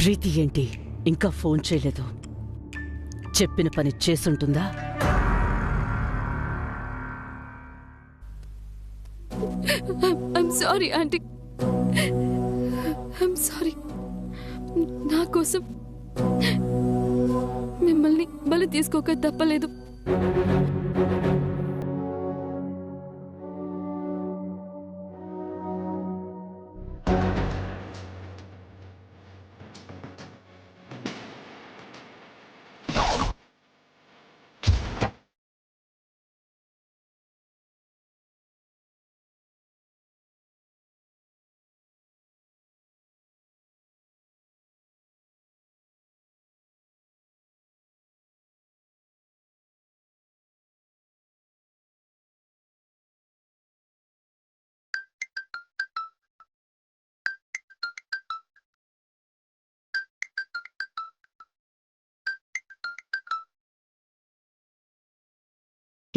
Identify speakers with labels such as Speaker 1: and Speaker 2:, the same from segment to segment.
Speaker 1: ప్రీతి ఏంటి ఇంకా ఫోన్ చేయలేదు? చెప్పిన పని చేసుంటుందా?
Speaker 2: I'm sorry aunty, I'm sorry. నా కోసం మిమ్మల్ని బలి తీసుకోక తప్పలేదు.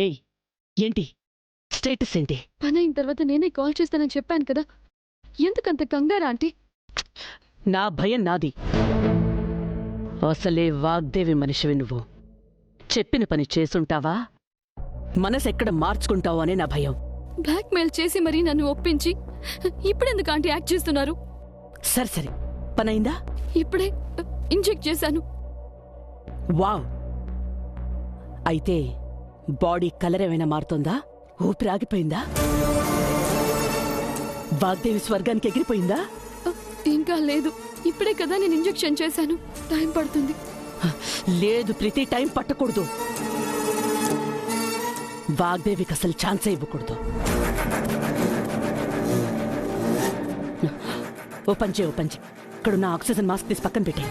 Speaker 1: ఏయ్, ఏంటి స్టేటస్ ఏంటి?
Speaker 2: పని అయిన తర్వాత నేనే కాల్ చేస్తానని చెప్పాను కదా, ఎందుకంత కంగారు ఆంటీ?
Speaker 1: నా భయం నాది. అసలే వాగ్దేవి మనిషివి నువ్వు. చెప్పిన పని చేసుంటావా, మనసెక్కడ మార్చుకుంటావా అనే నా భయం.
Speaker 2: బ్లాక్మెయిల్ చేసి మరీ నన్ను ఒప్పించి ఇప్పుడెందుకు ఆంటీ యాక్ట్ చేస్తున్నారు?
Speaker 1: సరే సరే, పనైందా?
Speaker 2: ఇప్పుడే ఇంజెక్ట్ చేశాను.
Speaker 1: వావ్! అయితే బాడీ కలర్ ఏమైనా మారుతోందా? ఊపిరి ఆగిపోయిందా? వాగ్దేవి స్వర్గానికి ఎగిరిపోయిందా?
Speaker 2: ఇంకా లేదు, ఇప్పుడే కదా నేను ఇంజెక్షన్ చేశాను, టైం పడుతుంది.
Speaker 1: లేదు ప్రీతి, టైం పట్టకూడదు. వాగ్దేవికి అసలు ఛాన్సే ఇవ్వకూడదు. ఓ పంచే ఇక్కడున్న ఆక్సిజన్ మాస్క్ తీసి పక్కన పెట్టే.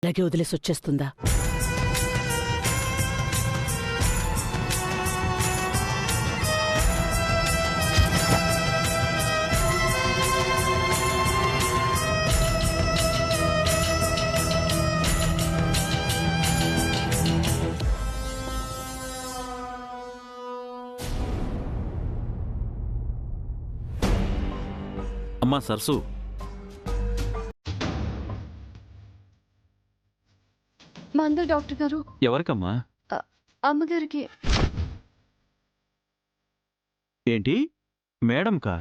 Speaker 1: అలాగే వదిలేసి వచ్చేస్తుందా?
Speaker 3: అమ్మా సరసు,
Speaker 2: మందులు డాక్టర్ గారు.
Speaker 3: ఎవరికమ్మా?
Speaker 2: అమ్మగారికి.
Speaker 3: ఏంటి మేడంకా?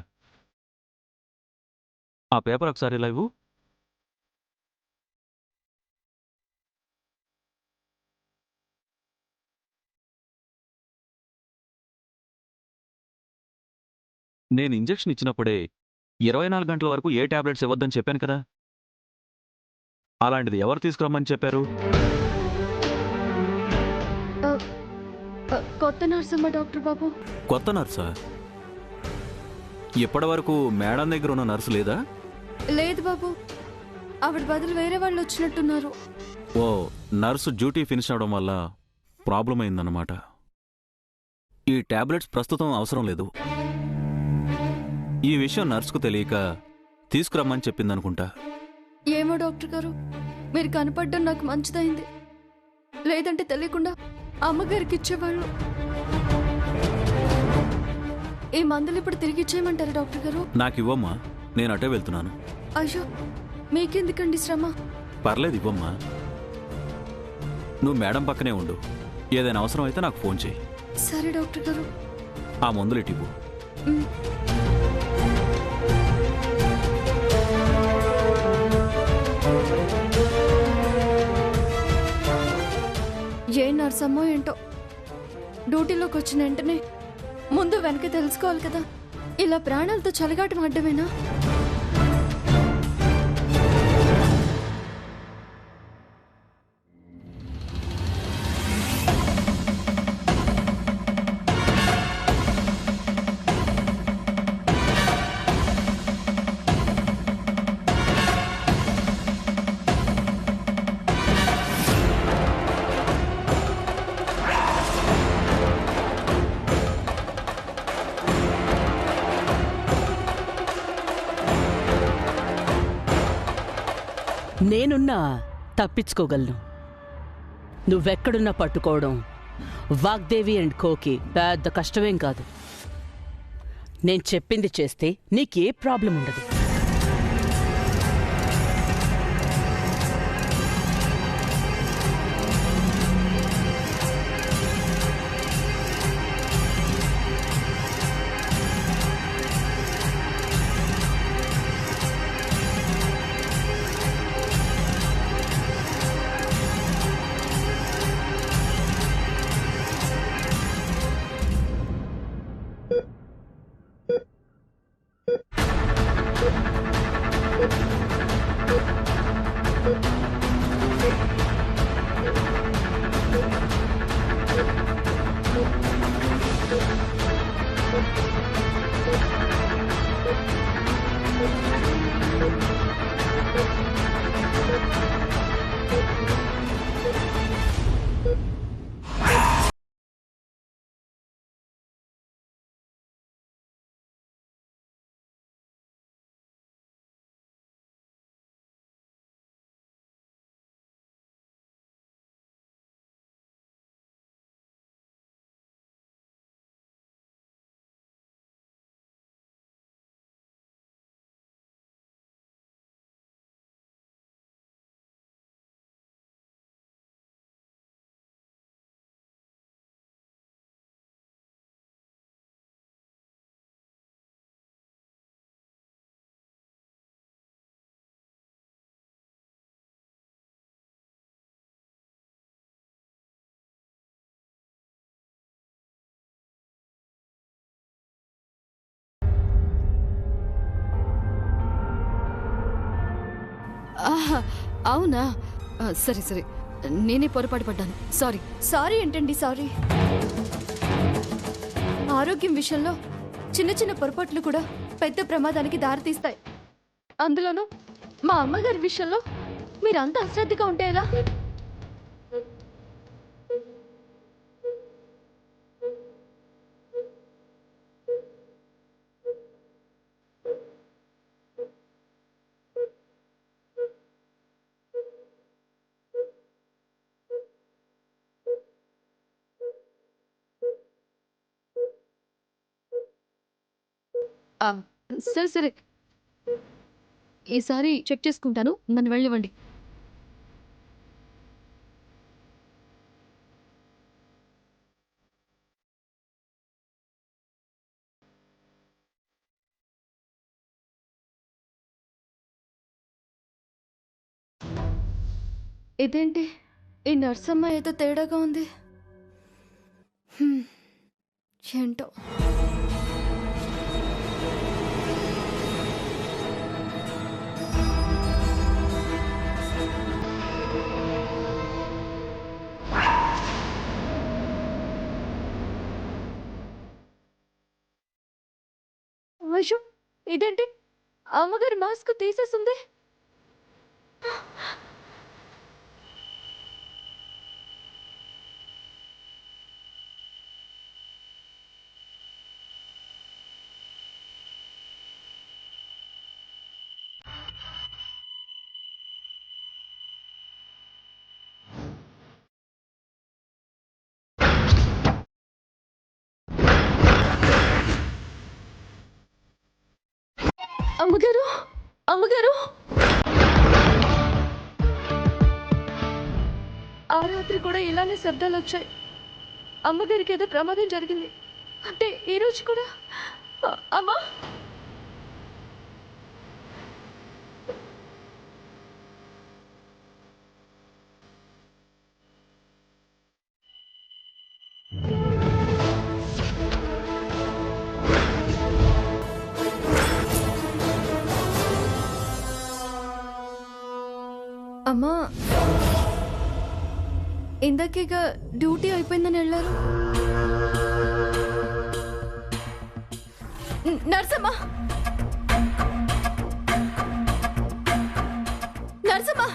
Speaker 3: ఆ పేపర్ ఒకసారి ఇలా ఇవ్వు. నేను ఇంజెక్షన్ ఇచ్చినప్పుడే 24 గంటల వరకు ఏ టాబ్లెట్స్ ఇవ్వద్దని చెప్పాను కదా. అలాంటిది ఎవరు తీసుకురమ్మని చెప్పారు?
Speaker 2: కొత్త నర్సమ్మ డాక్టర్ బాబు.
Speaker 3: కొత్త నర్సా? ఇప్పటి వరకు మేడం దగ్గర ఉన్న నర్సు లేదా?
Speaker 2: లేదు బాబు, ఆవిడ బదులు వేరే వాళ్ళు వచ్చినట్టున్నారు.
Speaker 3: ఓ, నర్సు డ్యూటీ ఫినిష్ అవడం వల్ల ప్రాబ్లం అయిందన్నమాట. ఈ టాబ్లెట్స్ ప్రస్తుతం అవసరం లేదు. ఈ విషయం నర్సుకు తెలియక తీసుకురమ్మని చెప్పిందనుకుంటా.
Speaker 2: ఏమో డాక్టర్ గారు, మీరు కనపడ్డం నాకు మంచిదైంది, లేదంటే తెలియకుండా అమ్మగారికి ఇచ్చేవాళ్ళు. ఈ మందులు ఇప్పుడు తిరిగి ఇచ్చేయమంటారు డాక్టర్ గారు?
Speaker 3: నాకు ఇవ్వమ్మా, నేను అటే వెళ్తున్నాను.
Speaker 2: అయ్యో, మీకెందుకండి శ్రమ?
Speaker 3: పర్లేదు, ఇవ్వమ్మా. నువ్వు మేడం పక్కనే ఉండు, ఏదైనా అవసరం అయితే నాకు ఫోన్ చేయి.
Speaker 2: సరే డాక్టర్ గారు.
Speaker 3: ఆ మందులు ఇటు ఇవ్వు.
Speaker 2: ఏ నర్సమ్మో ఏంటో, డ్యూటీలోకి వచ్చిన వెంటనే ముందు వెనక తెలుసుకోవాలి కదా, ఇలా ప్రాణాలతో చెలగాటం ఆడ్డమేనా?
Speaker 1: నేనున్నా తప్పించుకోగలను. నువ్వెక్కడున్నా పట్టుకోవడం వాగ్దేవి అండ్ కోకి పెద్ద కష్టమేం కాదు. నేను చెప్పింది చేస్తే నీకే ప్రాబ్లం ఉండదు.
Speaker 2: ఆహా, అవునా? సరే సరే, నేనే పొరపాటు పడ్డాను. సారీ. సారీ ఏంటండి సారీ? ఆరోగ్యం విషయంలో చిన్న చిన్న పొరపాట్లు కూడా పెద్ద ప్రమాదానికి దారితీస్తాయి. అందులోనూ మా అమ్మగారి విషయంలో మీరు అంత అశ్రద్ధగా ఉంటే ఎలా? ఆ, సరే సరే, ఈసారి చెక్ చేసుకుంటాను. నన్ను వెళ్ళివ్వండి. ఇదేంటి, ఈ నర్సమ్మ ఏదో తేడాగా ఉంది. ఏంటో. అయ్యో, ఇదేంటి, అమ్మగారి మాస్క్ తీసేస్తుంది. అమ్మగారు, అమ్మగారు, ఆ రాత్రి కూడా ఇలానే శబ్దాలు వచ్చాయి. అమ్మగారికి ఏదో ప్రమాదం జరిగింది అంటే ఈ రోజు కూడా. అమ్మా, అమ్మా ఇందాకేగా డ్యూటీ అయిపోయిందని వెళ్ళారు. నర్సమ్మా నర్సమ్మా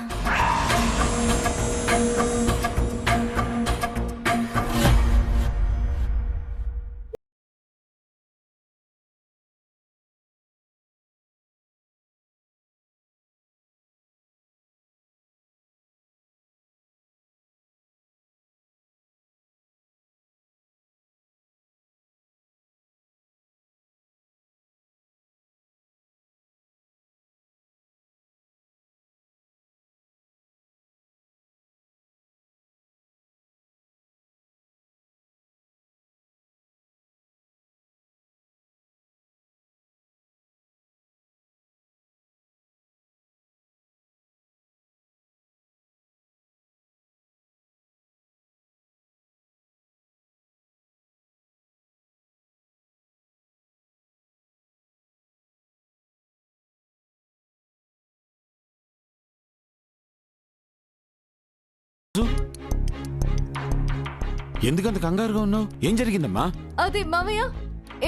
Speaker 4: ఎందుకంత కంగారుగా ఉన్నావు? ఏం జరిగిందమ్మా?
Speaker 2: అది మామయ్య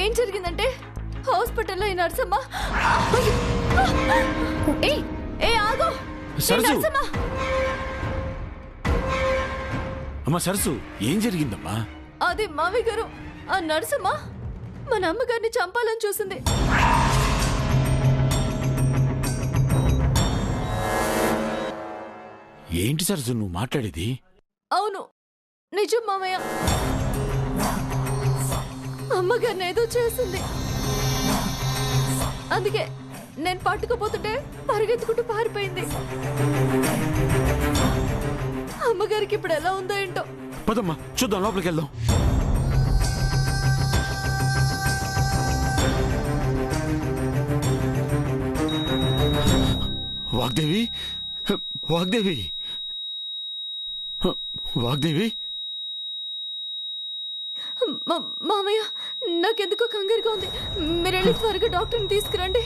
Speaker 2: ఏం జరిగిందంటే హాస్పిటల్లో ఈ నర్సమ్మ ఏయ్ ఏ ఆగు
Speaker 4: సరసు!
Speaker 2: నర్సమ్మ
Speaker 4: అమ్మా సరసు, ఏం జరిగిందమ్మా?
Speaker 2: అది మామయ్య గారు ఆ నర్సమ్మ మన అమ్మగారిని చంపాలని చూసింది.
Speaker 4: ఏంటి సరసు నువ్వు మాట్లాడేది?
Speaker 2: అవును నిజం మామయ్య, అమ్మగారిని ఏదో చేసింది. అందుకే నేను పట్టుకుపోతుంటే పరిగెత్తుకుంటూ పారిపోయింది. అమ్మగారికి ఇప్పుడు ఎలా ఉందో ఏంటో.
Speaker 4: పదమ్మా చూద్దాం, లోపలికి వెళ్దాం. వాగ్దేవి, వాగ్దేవి, వాగ్దేవి.
Speaker 2: మామయ్య నాకెందుకో కంగారుగా ఉంది. మీరు వెళ్ళి త్వరగా డాక్టర్ని తీసుకురండి.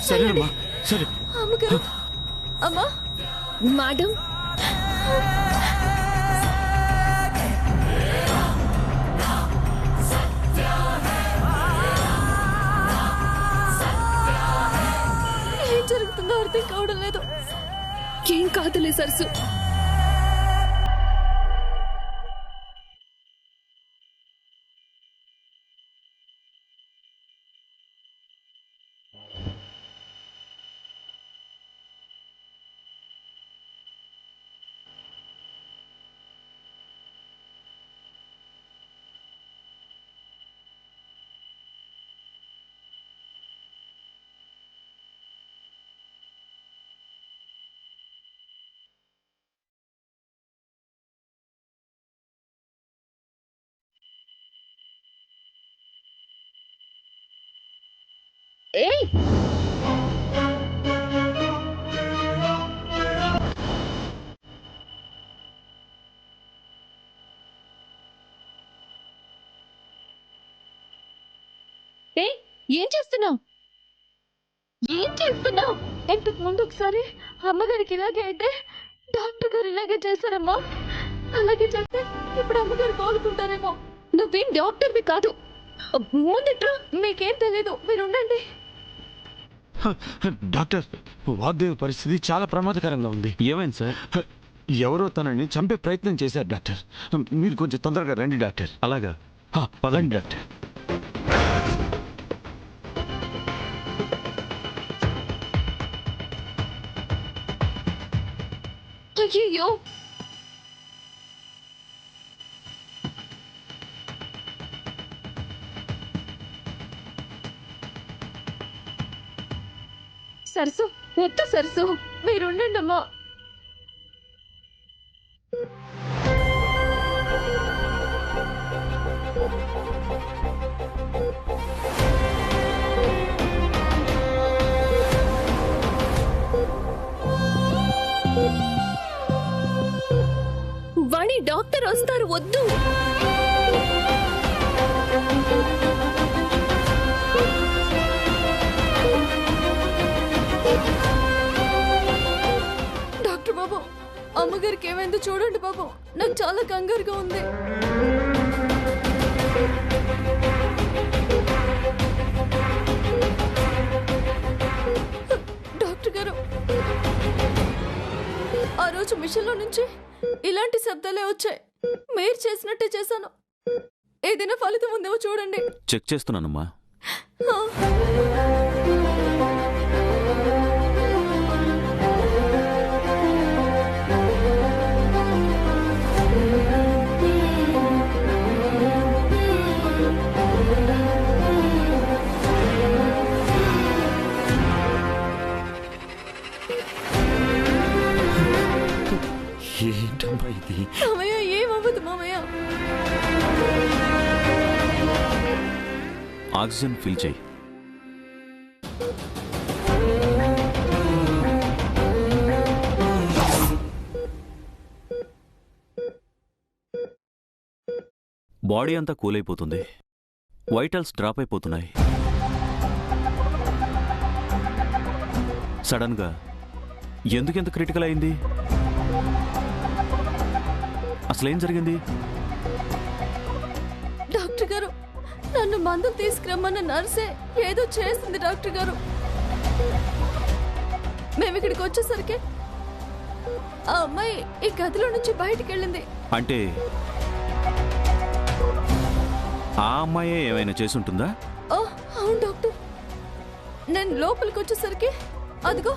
Speaker 4: సరేనమ్మా, సరే.
Speaker 2: అమ్మగారు, అమ్మా
Speaker 5: మేడం,
Speaker 2: ఏం జరుగుతుందో అర్థం కావడం లేదు.
Speaker 5: ఏం కాదులే సరసు. ఏయ్ ఏం చేస్తున్నావు? ఏం చేస్తున్నావు?
Speaker 2: ఇంతకు ముందు ఒకసారి అమ్మగారికి ఇలాగే అయితే డాక్టర్ గారు ఇలాగే చేశారమ్మా. అలాగే చేస్తే ఇప్పుడు అమ్మగారు కోలుకుంటారేమో.
Speaker 5: నువ్వేం డాక్టర్వి కాదు. ముందు
Speaker 2: మీకేం తెలీదు, మీరు ఉండండి.
Speaker 4: డాక్టర్, వాగ్దేవి పరిస్థితి చాలా ప్రమాదకరంగా ఉంది.
Speaker 3: ఏమైంది సార్?
Speaker 4: ఎవరో తనని చంపే ప్రయత్నం చేశారు డాక్టర్. మీరు కొంచెం తొందరగా రండి డాక్టర్.
Speaker 3: అలాగా?
Speaker 4: పదండి డాక్టర్.
Speaker 5: అయ్యో, సరసు వద్దు సరసు,
Speaker 2: మీరు ఉండండి అమ్మా.
Speaker 5: వాణి డాక్టర్ వస్తారు, వద్దు.
Speaker 2: డాక్టర్ బాబు అమ్మగారికి ఏమైందో చూడండి బాబు, నాకు చాలా కంగారుగా ఉంది. డాక్టర్ గారు, ఆ రోజు మిషన్లో నుంచి ఇలాంటి శబ్దాలే వచ్చాయి. మీరు చేసినట్టే చేశాను. ఏదైనా ఫలితం ఉందేమో చూడండి.
Speaker 3: చెక్ చేస్తున్నానమ్మా.
Speaker 2: ఆ.
Speaker 4: ఏంటమ్మా ఇది?
Speaker 2: మామయ్య, ఏమవ్వదు మామయ్య.
Speaker 3: ఆక్సిజన్ ఫిల్ చేయి. బాడీ అంతా కూల్ అయిపోతుంది. వైటల్స్ డ్రాప్ అయిపోతున్నాయి. సడన్గా ఎందుకెంత క్రిటికల్ అయింది? అసలేం జరిగింది?
Speaker 2: డాక్టర్ గారు, నన్ను మందులు తీసుకురమ్మన్న నర్సే ఏదో చేసింది డాక్టర్ గారు. మేము ఇక్కడికి వచ్చేసరికి ఆ అమ్మాయి ఈ గదిలో నుంచి బయటికి వెళ్ళింది.
Speaker 3: అంటే ఆ అమ్మాయే ఏమైనా చేసుంటుందా?
Speaker 2: ఓ అవును డాక్టర్, నేను లోపలికి వచ్చేసరికి అదిగో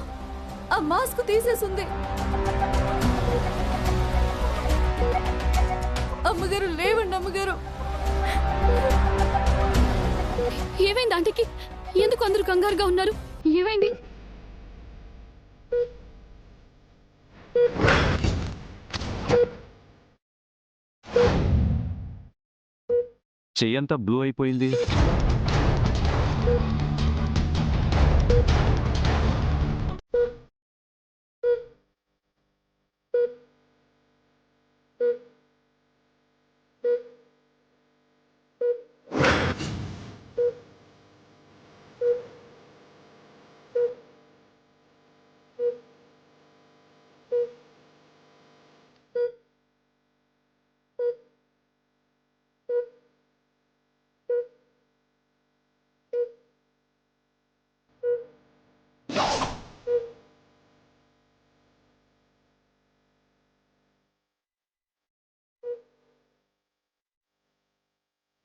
Speaker 2: ఆ మాస్క్ తీసేసింది. అమ్మగారు, లేవండి అమ్మగారు.
Speaker 5: ఏమైంది ఆంటీకి? ఎందుకు అందరూ కంగారుగా ఉన్నారు? ఏమైంది?
Speaker 3: చెయ్యంతా బ్లూ అయిపోయింది.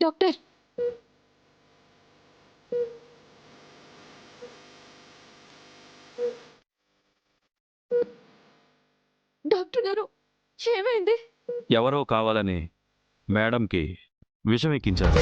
Speaker 5: డాక్టర్,
Speaker 2: డాక్టర్ గారు, ఏమైంది?
Speaker 3: ఎవరో కావాలని మేడంకి విషం ఎక్కించారు.